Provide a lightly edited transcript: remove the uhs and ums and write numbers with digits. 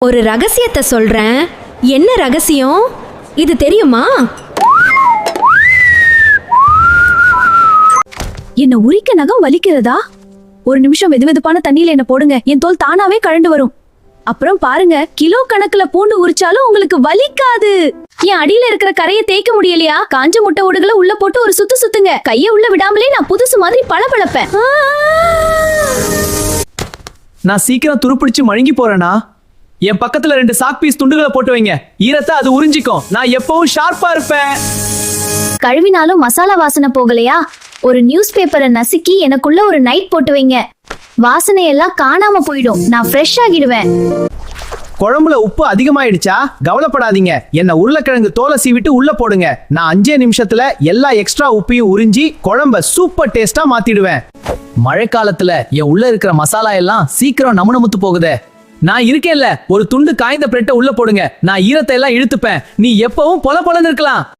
ஒரு ரகசியத்தை சொல்றேன். என்ன ரகசியம்? இது தெரியுமா? என்ன உரிக்க நகம் வலிக்கிறதா? ஒரு நிமிஷம் வெதுவெதுப்பான தண்ணியில என்ன போடுங்க, என் தோல் தானாவே கழண்டு வரும். அப்புறம் பாருங்க, கிலோ கணக்குல பூண்டு உரிச்சாலும் உங்களுக்கு வலிக்காது. என் அடியில இருக்கிற கரையை தேய்க்க முடியலையா? காஞ்ச முட்டை ஓடுகளை உள்ள போட்டு ஒரு சுத்து சுத்துங்க. கைய உள்ள விடாமலே நான் புதுசு மாதிரி பளபளப்பேன். நான் சீக்கிரம் துருப்பிடிச்சு மழுங்கி போறேனா? என் பக்கத்துல 2 சாக் பீஸ் துண்டுகளை போட்டு வைங்க. ஈரத்தை அது உறிஞ்சிக்கும். நான் எப்பவும் ஷார்ப்பா இருப்பேன். கழுவினாலும் மசாலா வாசனை போகலையா? ஒரு நியூஸ் பேப்பரை நசுக்கி எனக்குள்ள ஒரு நைட் போட்டு வைங்க. வாசனை எல்லாம் காணாம போயிடும். நான் ஃப்ரெஷ் ஆகிடுவேன். குழம்புல உப்பு அதிகமாயிடுச்சா? கவலைப்படாதீங்க. என்ன உருளைக்கிழங்கு தோலை சீவிட்டு உள்ள போடுங்க. நான் 5 நிமிஷத்துல எல்லா எக்ஸ்ட்ரா உப்பையும் உறிஞ்சி குழம்ப சூப்பர் டேஸ்டா மாத்திடுவேன். மழைக்காலத்துல என் உள்ள இருக்கிற மசாலா எல்லாம் சீக்கிரம் நமுநமுத்து போகுதே. நான் இருக்கேன்ல, ஒரு துண்டு காய்ந்த பிரெட்டை உள்ள போடுங்க. நான் ஈரத்தை எல்லாம் இழுத்துப்பேன். நீ எப்பவும் பொல பொலன்னு இருக்கலாம்.